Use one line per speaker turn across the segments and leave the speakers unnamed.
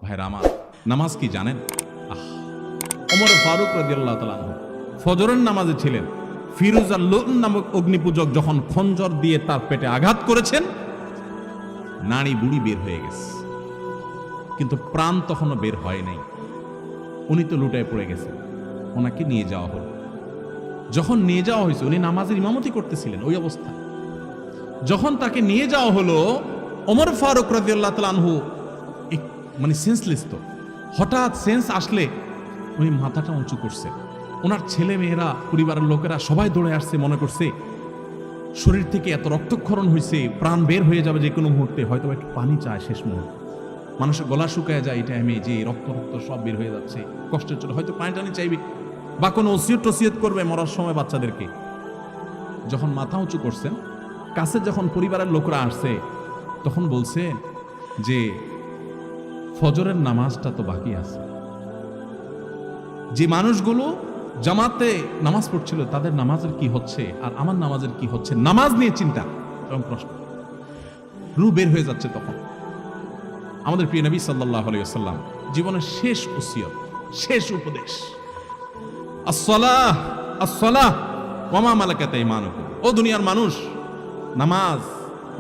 ভাইরা আমার, নামাজ কি জানেন? ওমর ফারুক রাদিয়াল্লাহু তাআলা আনহু ফজরের নামাজে ছিলেন। ফিরোজ আল-লুন নামক অগ্নিপূজক যখন খঞ্জর দিয়ে তার পেটে আঘাত করেছেন, নাড়ি বুড়ি বের হয়ে গেছে, কিন্তু প্রাণ তখনও বের হয় নাই। উনি তো লুটায় পড়ে গেছেন। ওনাকে নিয়ে যাওয়া হলো। যখন নিয়ে যাওয়া হয়েছে, উনি নামাজের ইমামতি করতেছিলেন ওই অবস্থায়। যখন তাকে নিয়ে যাওয়া হলো, ওমর ফারুক রাদিয়াল্লাহু তাআলা আনহু মানে সেন্সলেস, তো হঠাৎ সেন্স আসলে উনি মাথাটা উঁচু করছে। ওনার ছেলে মেয়েরা, পরিবারের লোকেরা সবাই দৌড়ে আসছে, মনে করছে শরীর থেকে এত রক্তক্ষরণ হয়েছে, প্রাণ বের হয়ে যাবে যে কোনো মুহূর্তে, হয়তো একটু পানি চায় শেষ মুহূর্তে। মানুষের গলা শুকায় যায় এই টাইমে, যে রক্ত সব বের হয়ে যাচ্ছে, কষ্টের চলে হয়তো পানি টানি চাইবে বা কোনো ওসিয়ত করবে মরার সময় বাচ্চাদেরকে। যখন মাথা উঁচু করছেন, কাছে যখন পরিবারের লোকরা আসছে, তখন বলছে যে ফজরের নামাজটা তো বাকি আছে। যে মানুষগুলো জামাতে নামাজ পড়ছিল তাদের নামাজের কি হচ্ছে আর আমার নামাজের কি হচ্ছে, নামাজ নিয়ে চিন্তা এবং প্রশ্ন রু বের হয়ে যাচ্ছে। তখন আমাদের প্রিয় নবী সাল্লাল্লাহু আলাইহি ওয়াসাল্লাম জীবনের শেষ ওসিয়ত, শেষ উপদেশ, আসসালাহ আসসালাহ ওয়া মা মালাকাত আইমানুকুম। ও দুনিয়ার মানুষ, নামাজ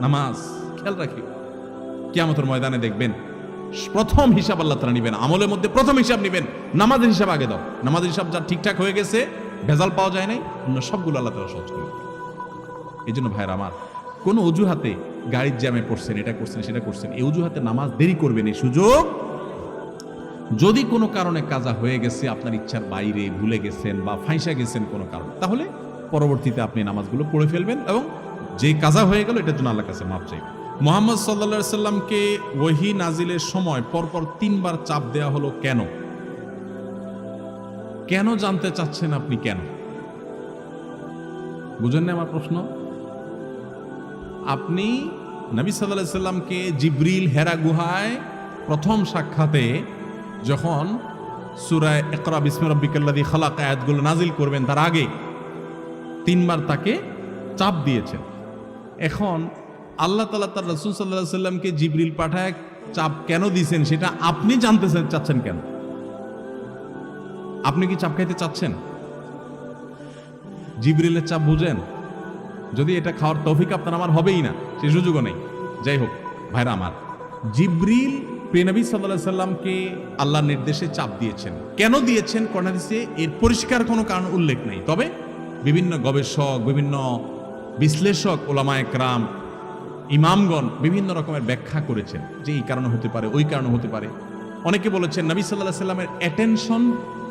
নামাজ খেয়াল রাখিও। কিয়ামতের ময়দানে দেখবেন প্রথম হিসাব আল্লাহ তাআলা নিবেন। আমলের মধ্যে প্রথম হিসাব নিবেন, নামাজের হিসাব আগে দাও। নামাজের হিসাব যা ঠিকঠাক হয়ে গেছে, ভেজাল পাওয়া যায় নাই, অন্য সবগুলো আল্লাহ তাআলা সহজ করে দিবেন। এই জন্য ভাইরা আমার, কোনো অজুহাতে গাড়ির জ্যামে পড়ছেন, এটা করছেন সেটা করছেন, এই অজুহাতে নামাজ দেরি করবেন এই সুযোগ। যদি কোনো কারণে কাজা হয়ে গেছে, আপনার ইচ্ছার বাইরে ভুলে গেছেন বা ফাঁসা গেছেন কোনো কারণে, তাহলে পরবর্তীতে আপনি নামাজগুলো পড়ে ফেলবেন এবং যে কাজা হয়ে গেল এটার জন্য আল্লাহর কাছে মাফ চাইবেন। মুহাম্মদ সাল্লাল্লাহু আলাইহি সাল্লামকে ওহী নাজিলের সময় পরপর 3 বার চাপ দেওয়া হলো কেন? কেন জানতে চাচ্ছেন আপনি? কেন বুঝেন না আমার প্রশ্ন? আপনি নবী সাল্লাল্লাহু আলাইহি সাল্লামকে জিবরিল হেরা গুহায় প্রথম সাক্ষাতে যখন সূরা ইকরা বিসমি রাব্বিকাল্লাযী খালাক আয়াতগুলো নাজিল করবেন, তার আগে 3 বার তাকে চাপ দিয়েছেন। এখন আল্লাহ তাআলা তার রাসূল সাল্লাল্লাহু আলাইহি সাল্লামকে জিবরিল পাঠায় চাপ কেন দিয়েছেন সেটা আপনি জানতে চাচ্ছেন কেন? আপনি কি চাপ খাইতে চাচ্ছেন? জিবরিলের চাপ বুঝেন? যদি এটা খাওয়ার তৌফিক আপনার আমার হবেই না, সে সুযোগও নেই। যাই হোক ভাইরা আমার, জিবরিল প্রিয় নবী সাল্লাল্লাহু আলাইহি সাল্লামকে আল্লাহর নির্দেশে চাপ দিয়েছেন। কেন দিয়েছেন কোরআন হাদিসে এর পরিষ্কার কোনো কারণ উল্লেখ নেই, তবে বিভিন্ন গবেষক, বিভিন্ন বিশ্লেষক, ওলামায়ে কেরাম, ইমামগণ বিভিন্ন রকমের ব্যাখ্যা করেছেন যে এই কারণে হতে পারে, ওই কারণে হতে পারে। অনেকে বলেছেন নবী সাল্লাল্লাহু আলাইহি সাল্লামের অ্যাটেনশন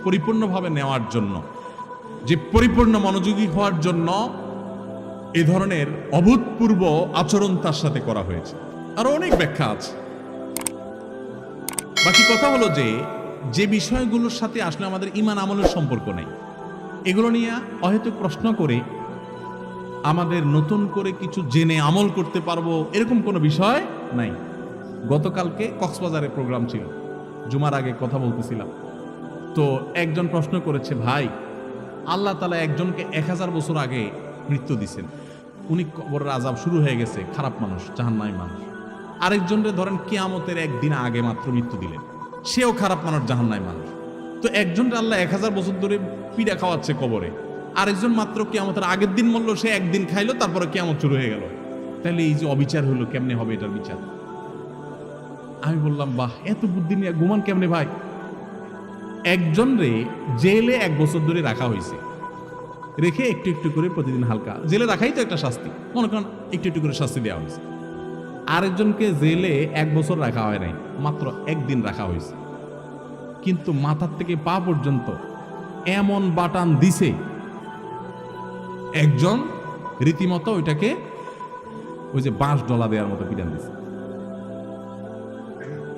পরিপূর্ণভাবে নেওয়ার জন্য, যে পরিপূর্ণ মনোযোগী হওয়ার জন্য এ ধরনের অভূতপূর্ব আচরণ তার সাথে করা হয়েছে। আরো অনেক ব্যাখ্যা আছে। বাকি কথা হলো যে বিষয়গুলোর সাথে আসলে আমাদের ঈমান আমলের সম্পর্ক নেই, এগুলো নিয়ে অহেতুক প্রশ্ন করে আমাদের নতুন করে কিছু জেনে আমল করতে পারবো এরকম কোনো বিষয় নাই। গতকালকে কক্সবাজারে প্রোগ্রাম ছিল, জুমার আগে কথা বলতেছিলাম, তো একজন প্রশ্ন করেছে, ভাই আল্লাহ তাআলা একজনকে 1000 বছর আগে মৃত্যু দিছেন, উনি কবরের আযাব শুরু হয়ে গেছে, খারাপ মানুষ, জাহান্নামী মানুষ। আরেকজনরে ধরেন কিয়ামতের একদিন আগে মাত্র মৃত্যু দিলেন, সেও খারাপ মানুষ, জাহান্নামী মানুষ। তো একজনরে আল্লাহ 1000 বছর ধরে পীড়া খাওয়াচ্ছে কবরে, আরেকজন মাত্র কিয়ামতের আগের দিন মরলো, সে একদিন খাইলো, তারপরে কিয়ামত শুরু হয়ে গেল। তাহলে এই যে অবিচার হলো, কেমনে হবে এটার বিচার? আমি বললাম, বাহ, এত বুদ্ধি নিয়ে ঘুমান কেমনে ভাই? একজন রে জেলে 1 বছর ধরে রাখা হয়েছে, রেখে একটু একটু করে প্রতিদিন হালকা, জেলে রাখাই তো একটা শাস্তি, মনে করেন একটু একটু করে শাস্তি দেওয়া হয়েছে। আরেকজনকে জেলে 1 বছর রাখা হয় নাই, মাত্র 1 দিন রাখা হয়েছে, কিন্তু মাথার থেকে পা পর্যন্ত এমন বাটান দিছে, একজন রীতিমতো ওইটাকে ওই যে বাঁশ ডলা দেওয়ার মতো পিটান দিছে।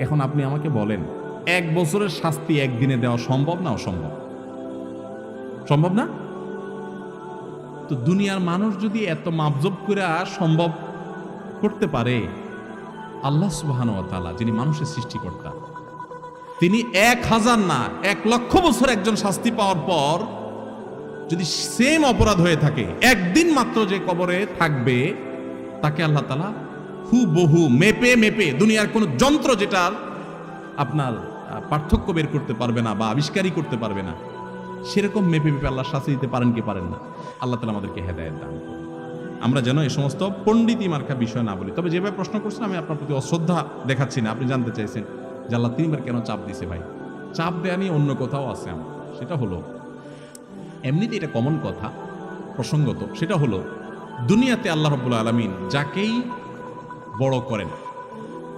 এখন আপনি আমাকে বলেন, 1 বছরের শাস্তি একদিনে দেওয়া সম্ভব না? অসম্ভব, সম্ভব না? তো দুনিয়ার মানুষ যদি এত মাপজব করে সম্ভব করতে পারে, আল্লাহ সুবহানাহু ওয়া তাআলা যিনি মানুষের সৃষ্টিকর্তা, তিনি 1000 না 1,00,000 বছর একজন শাস্তি পাওয়ার পর যদি সেম অপরাধ হয়ে থাকে, একদিন মাত্র যে কবরে থাকবে, তাকে আল্লাহ তাআলা হুবহু মেপে মেপে, দুনিয়ার কোন যন্ত্র যেটার আপনার পার্থক্য বের করতে পারবে না বা আবিষ্কারই করতে পারবে না, সেরকম মেপে মেপে আল্লাহ শাস্তি দিতে পারেন কি পারেন না? আল্লাহ তাআলা আমাদেরকে হেদায়েত দান করুন, আমরা যেন এই সমস্ত পণ্ডিতি মার্কা বিষয় না বলি। তবে যেভাবে প্রশ্ন করছেন আমি আপনার প্রতি অশ্রদ্ধা দেখাচ্ছি না। আপনি জানতে চাইছেন যে আল্লাহ তিনবার কেন চাপ দিছে। ভাই, চাপ দেয়া নিয়ে অন্য কথাও আছে আমার। সেটা হলো, এমনিতে এটা কমন কথা, প্রসঙ্গত, সেটা হলো দুনিয়াতে আল্লাহ রাব্বুল আলামিন যাকেই বড় করেন,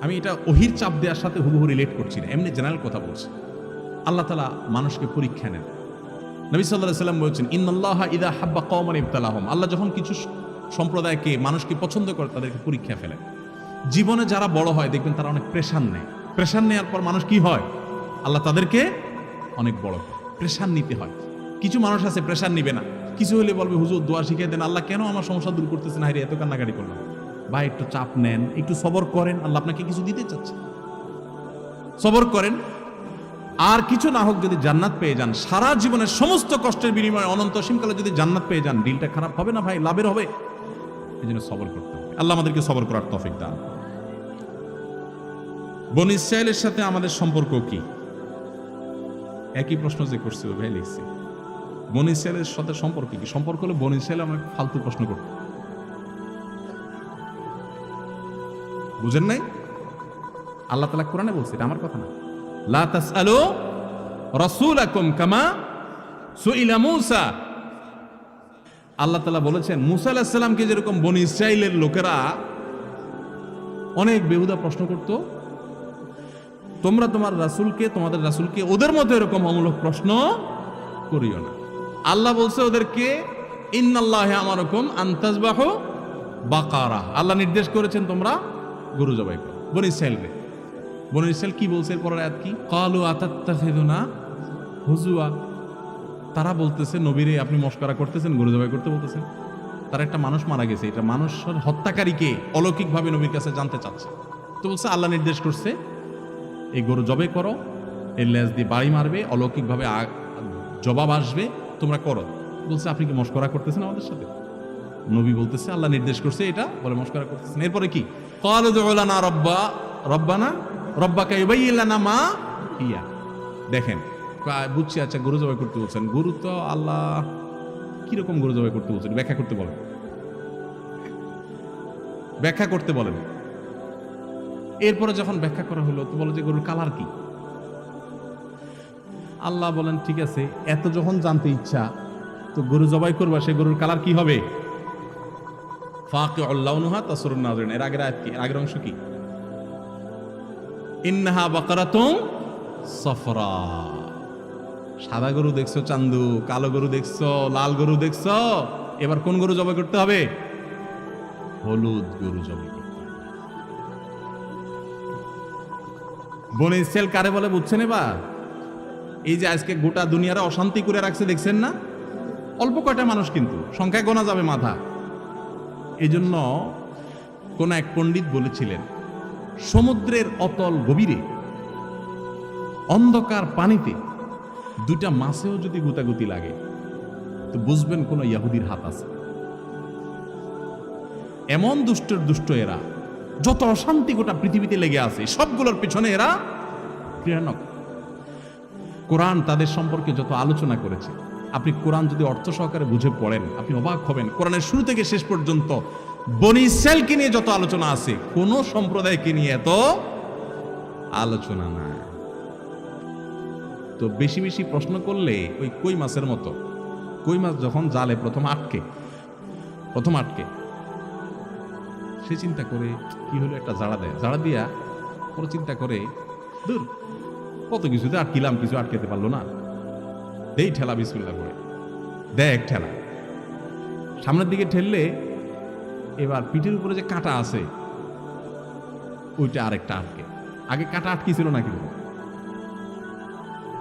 আমি এটা ওহির চাপ দেওয়ার সাথে হুবহু রিলেট করছি না, এমনি জেনারেল কথা বলছি। আল্লাহ তাআলা মানুষকে পরীক্ষা নেন। নবী সাল্লাল্লাহু আলাইহি ওয়াসাল্লাম বলেছেন, ইন্নাল্লাহা ইযা হাব্বা কওমান ইবতালাহুম, আল্লাহ যখন কিছু সম্প্রদায়কে, মানুষকে পছন্দ করে তাদেরকে পরীক্ষা ফেলেন। জীবনে যারা বড় হয় দেখবেন তারা অনেক প্রেশার নেয়। প্রেশার নেওয়ার পর মানুষ কি হয়? আল্লাহ তাদেরকে অনেক বড় করে। প্রেশার নিতে হয়। কিছু মানুষ আছে প্রেশার নিবে না, কিছু হলে বলবে হুজুর দোয়া শিখিয়ে দেন, আল্লাহ কেন আমার সমস্যা দূর করতেছেন, হায়রে এত কান্নাকাটি করলাম। ভাই, একটু চাপ নেন, একটু সবর করেন, আল্লাহ আপনাকে কিছু দিতে চাচ্ছে, সবর করেন। আর কিছু না হোক যদি জান্নাত পেয়ে যান, সারা জীবনের সমস্ত কষ্টের বিনিময়ে অনন্ত অসীমকালে যদি জান্নাত পেয়ে যান, ডিলটা খারাপ হবে না ভাই, লাভের হবে। এই জন্য সবর করতে হবে। আল্লাহ আমাদেরকে সবর করার তৌফিক দান। বনী ইসরাঈলের সাথে আমাদের সম্পর্ক কি? একই প্রশ্ন যে করছি ভাই লিখছি, বনী ইসরাঈলের সাথে সম্পর্ক কি? সম্পর্ক হলো বনী ইসরাঈল আমাকে ফালতু প্রশ্ন করত, বুঝেন নাই? আল্লাহ তাআলা কোরআনে বলছে, এটা আমার কথা না। লা তাসআলু রাসূলাকুম কামা সুইলা মূসা। আল্লাহ তাআলা বলেছেন মূসা আলাইহিস সালামকে যেরকম বনী ইসরাঈলের লোকেরা অনেক বেহুদা প্রশ্ন করত, তোমরা তোমাদের রাসূলকে ওদের মতো এরকম অমূলক প্রশ্ন করিও না। আল্লাহ বলছে ওদেরকে, ইন্নাল্লাহা আমারুকুম আন তাযবাহু বাকারা, আল্লাহ নির্দেশ করেছেন তোমরা গরু জবাই করো। বনী ইসরাঈল কি বলছে এরপর আয়াত কি? ক্বালু আতাত্তাখিযুনা হুজুয়া, তারা বলতেছে নবীরে আপনি মশকরা করতেছেন, গরু জবাই করতে বলতেছেন। তার একটা মানুষ মারা গেছে, এটা মানুষের হত্যাকারীকে অলৌকিকভাবে নবীর কাছে জানতে চাচ্ছে। তো বলছে আল্লাহ নির্দেশ করছে এই গরু জবাই করো, এর লেজ দিয়ে বাড়ি মারবে, অলৌকিকভাবে জবাব আসবে, তোমরা করো। বলছে আপনি কি মশকরা করতেছেন আমাদের সাথে? নবী বলতেছে আল্লাহ নির্দেশ করছে এটা, বলে মশকরা করতেছেন। এরপরে কি? ক্বালু উদউ লানা রব্বানা রব্বাকা ইউবাইয়িন লানা মা হিয়া। দেখেন, বুঝছি, আচ্ছা গরু জবাই করতে বলছেন, গরু তো আল্লাহ কিরকম গরু জবাই করতে বলছেন ব্যাখ্যা করতে বলেন, ব্যাখ্যা করতে বলেন। এরপরে যখন ব্যাখ্যা করা হলো তো বলো যে গরুর কালার কি? আল্লাহ বলেন ঠিক আছে, এত যখন জানতে ইচ্ছা তো গরু জবাই করবা, সে গরুর কালার কি হবে? ফাকিউল লাউনুহা তাসরুন নাযিরিন। এর আগের আয়াত কি? আগের অংশ কি? ইন্নাহা বাকারাতুন সফরা। সাদা গরু দেখছো চান্দু, কালো গরু দেখছো, লাল গরু দেখছো, এবার কোন গরু জবাই করতে হবে? হলুদ গরু জবাই করতে হবে। বনী ইসরাঈল কারে বলে বুঝছেন এবার? এই যে আজকে গোটা দুনিয়ারে অশান্তি করে রাখছে দেখছেন না? অল্প কয়টা মানুষ, কিন্তু সংখ্যায় গোনা যাবে মাথা। এই জন্য কোন এক পণ্ডিত বলেছিলেন, সমুদ্রের অতল গভীরে অন্ধকার পানিতে দুইটা মাছেও যদি গুতাগুতি লাগে তো বুঝবেন কোন ইহুদির হাত আছে। এমন দুষ্ট এরা, যত অশান্তি গোটা পৃথিবীতে লেগে আছে সবগুলোর পিছনে এরা প্রেরণক। কোরআন তাদের সম্পর্কে যত আলোচনা করেছে, আপনি কোরআন যদি অর্থ সহকারে বুঝে পড়েন আপনি অবাক হবেন। কোরআনের শুরু থেকে শেষ পর্যন্ত বনী ইসরাঈলকে নিয়ে যত আলোচনা আছে, কোন সম্প্রদায়কে নিয়ে এত আলোচনা না। তো বেশি বেশি প্রশ্ন করলে ওই কই মাছের মতো, কই মাছ যখন জালে প্রথম আটকে সে চিন্তা করে কি হলো, একটা জাড়া দেয়, জাড়া দিয়া পরে চিন্তা করে দূর কত কিছুতে আটকিলাম, কিছু আটকাতে পারলো না, দেই ঠেলা, বিসমিল্লাহ করে দেয় এক ঠেলা, সামনের দিকে ঠেললে এবার পিঠের উপরে যে কাঁটা আছে ওইটা আরেকটা আটকে। আগে কাঁটা আটকি ছিল না, কিন্তু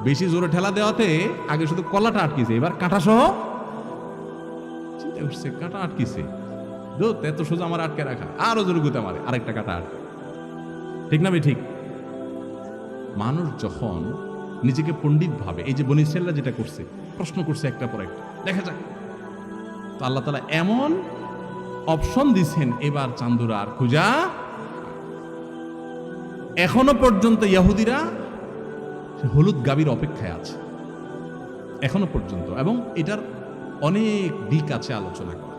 বেশি জোরে ঠেলা দেওয়াতে আগে শুধু কলাটা আটকিছে, এবার কাঁটা সহ। চিন্তা করছে কাঁটা আটকিছে, এত সোজা আমার আটকে রাখা, আরো জোরে গুতে মারে, আরেকটা কাঁটা আটকে। ঠিক না ভাই? ঠিক। মানুষ যখন নিজেকে পণ্ডিত ভাবে, এই যে বনী ইসরাঈলরা যেটা করছে, প্রশ্ন করছে একটা পর একটা, দেখা যাক। তো আল্লাহ তাআলা এমন অপশন দিছেন, এবার চান্দুরা আর খুঁজা। এখনো পর্যন্ত ইহুদিরা সে হলুদ গাভীর অপেক্ষায় আছে এখনো পর্যন্ত, এবং এটার অনেক দিক আছে আলোচনা করা,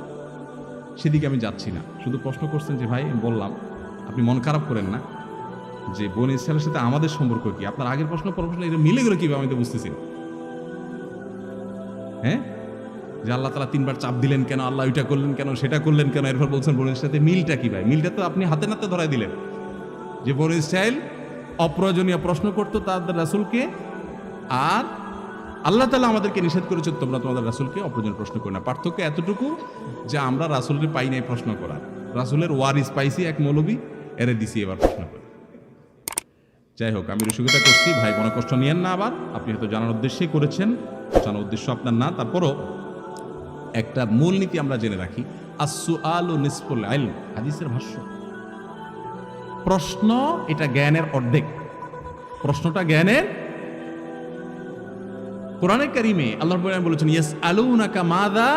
সেদিকে আমি যাচ্ছি না। শুধু প্রশ্ন করছেন যে ভাই, আমি বললাম আপনি মন খারাপ করেন না যে বনী ইসরায়েলের সাথে আমাদের সম্পর্ক কি। আপনার আগের প্রশ্ন এটা মিলে গেল কিভাবে আমি তো বুঝতেছি না। হ্যাঁ, যে আল্লাহ তাআলা 3 বার চাপ দিলেন কেন, আল্লাহ ওইটা করলেন কেন, সেটা করলেন কেন, এরপর বলছেন বনী ইসরায়েলের সাথে মিলটা কি ভাই। মিলটা তো আপনি হাতে নাতে ধরাই দিলেন যে বনী ইসরায়েল অপ্রয়োজনীয় প্রশ্ন করতো তাদের রাসূলকে, আর আল্লাহ তাআলা আমাদেরকে নিষেধ করেছে তোমরা তোমাদের রাসূলকে অপ্রয়োজনীয় প্রশ্ন করো না। পার্থক্য এতটুকু যে আমরা রাসূলকে পাই নাই প্রশ্ন করার, রাসূলের ওয়ারিস পাইছি এক মৌলবী, এরে দিছি এবার প্রশ্ন করে। যাই হোক, আমি রসিকতা করছি, ভাই মনে কষ্ট নিয়েন না। আবার আপনি হয়তো জানার উদ্দেশ্যেই করেছেন, জানার উদ্দেশ্য আপনার না। তারপরও একটা মূলনীতি আমরা জেনে রাখি, আস-সুআলু নিসফুল ইলম, হাদিসের ভাষ্য। প্রশ্ন এটা জ্ঞানের অর্ধেক, প্রশ্নটা জ্ঞানের। কোরআনে কারিমে আল্লাহ রাব্বুল আলামিন বলেছেন, ইয়াসআলুনাকা মাযা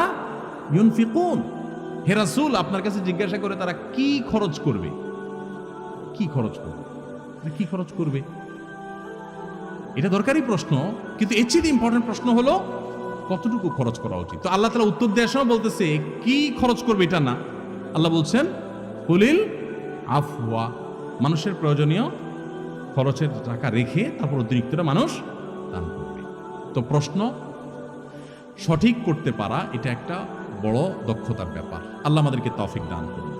ইউনফিকুন, হে রাসূল আপনার কাছে জিজ্ঞাসা করে তারা কি খরচ করবে, কি খরচ করবে, কি খরচ করবে। এটা দরকারি প্রশ্ন, কিন্তু এর চেয়ে ইম্পর্টেন্ট প্রশ্ন হলো কতটুকু খরচ করা উচিত। তো আল্লাহ তাআলা উত্তর দেওয়ার সময় বলতেছে কি খরচ করবে এটা না, আল্লাহ বলছেন কুলিল আফওয়া, মানুষের প্রয়োজনীয় খরচের টাকা রেখে তারপর অতিরিক্তটা মানুষ দান করবে। তো প্রশ্ন সঠিক করতে পারা এটা একটা বড় দক্ষতার ব্যাপার। আল্লাহ আমাদেরকে তৌফিক দান করুন।